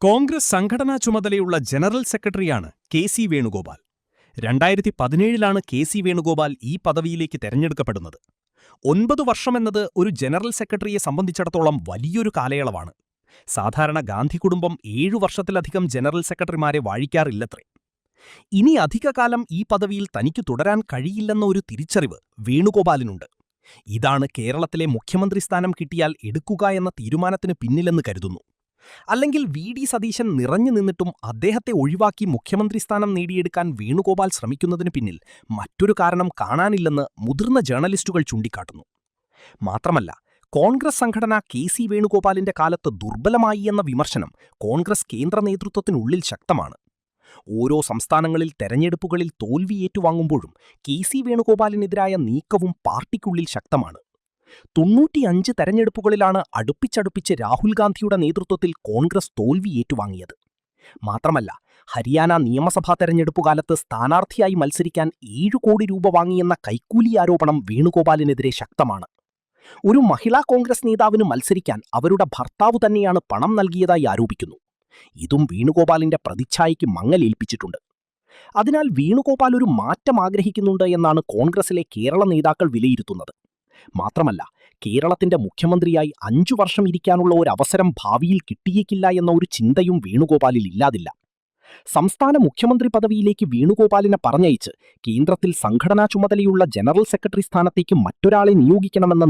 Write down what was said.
കോൺഗ്രസ് സംഘടനാ ചുമതലയുള്ള ജനറൽ സെക്രട്ടറിയാണ് കെ.സി. വേണുഗോപാൽ. 2017 കെ.സി. വേണുഗോപാൽ ഈ പദവിയിലേക്ക് തെരഞ്ഞെടുക്കപ്പെടുന്നത്. 9 വർഷമെന്നത് ഒരു ജനറൽ സെക്രട്ടറിയെ സംബന്ധിച്ചിടത്തോളം വലിയൊരു കാലയളവാണ്. സാധാരണ ഗാന്ധി കുടുംബം 7 വർഷത്തിലധികം ജനറൽ സെക്രട്ടറിമാരെ വാഴിക്കാറില്ലത്രേ. ഇനി അധികകാലം ഈ പദവിയിൽ തനിക്ക് തുടരാൻ കഴിയില്ലെന്ന ഒരു തിരിച്ചറിവ് വേണുഗോപാലിനുണ്ട്. ഇതാണ് കേരളത്തിലെ മുഖ്യമന്ത്രി സ്ഥാനം കിട്ടിയാൽ എടുക്കുക എന്ന തീരുമാനത്തിന് പിന്നിലെന്ന് കരുതുന്നു. അല്ലെങ്കിൽ വി.ഡി. സതീശൻ നിറഞ്ഞു നിന്നിട്ടും അദ്ദേഹത്തെ ഒഴിവാക്കി മുഖ്യമന്ത്രി സ്ഥാനം നേടിയെടുക്കാൻ വേണുഗോപാൽ ശ്രമിക്കുന്നതിന് പിന്നിൽ മറ്റൊരു കാരണം കാണാനില്ലെന്ന് മുതിർന്ന ജേർണലിസ്റ്റുകൾ ചൂണ്ടിക്കാട്ടുന്നു. മാത്രമല്ല, കോൺഗ്രസ് സംഘടന കെ.സി. വേണുഗോപാലിന്റെ കാലത്ത് ദുർബലമായി എന്ന വിമർശനം കോൺഗ്രസ് കേന്ദ്ര നേതൃത്വത്തിനുള്ളിൽ ശക്തമാണ്. ഓരോ സംസ്ഥാനങ്ങളിൽ തെരഞ്ഞെടുപ്പുകളിൽ തോൽവി ഏറ്റുവാങ്ങുമ്പോഴും കെ.സി. വേണുഗോപാലിനെതിരായ നീക്കവും പാർട്ടിക്കുള്ളിൽ ശക്തമാണ്. 95 തെരഞ്ഞെടുപ്പുകളിലാണ് അടുപ്പിച്ചടുപ്പിച്ച് രാഹുൽ ഗാന്ധിയുടെ നേതൃത്വത്തിൽ കോൺഗ്രസ് തോൽവി ഏറ്റുവാങ്ങിയത്. മാത്രമല്ല, ഹരിയാന നിയമസഭാ തെരഞ്ഞെടുപ്പുകാലത്ത് സ്ഥാനാർത്ഥിയായി മത്സരിക്കാൻ 7 കോടി രൂപ വാങ്ങിയെന്ന കൈക്കൂലി ആരോപണം വേണുഗോപാലിനെതിരെ ശക്തമാണ്. ഒരു മഹിളാ കോൺഗ്രസ് നേതാവിന് മത്സരിക്കാൻ അവരുടെ ഭർത്താവ് തന്നെയാണ് പണം നൽകിയതായി ആരോപിക്കുന്നു. ഇതും വേണുഗോപാലിന്റെ പ്രതിച്ഛായയ്ക്ക് മങ്ങലേൽപ്പിച്ചിട്ടുണ്ട്. അതിനാൽ വേണുഗോപാൽ ഒരു മാറ്റം ആഗ്രഹിക്കുന്നുണ്ട് എന്നാണ് കോൺഗ്രസിലെ കേരള നേതാക്കൾ വിലയിരുത്തുന്നത്. മാത്രമല്ല, കേരളത്തിന്റെ മുഖ്യമന്ത്രിയായി 5 വർഷം ഇരിക്കാനുള്ള ഒരു അവസരം ഭാവിയിൽ കിട്ടിയേക്കില്ല എന്ന ഒരു ചിന്തയും വേണുഗോപാലിൽ ഇല്ലാതില്ല. സംസ്ഥാന മുഖ്യമന്ത്രി പദവിയിലേക്ക് വേണുഗോപാലിനെ പറഞ്ഞയച്ച് കേന്ദ്രത്തിൽ സംഘടനാ ചുമതലയുള്ള ജനറൽ സെക്രട്ടറി സ്ഥാനത്തേക്ക് മറ്റൊരാളെ നിയോഗിക്കണമെന്ന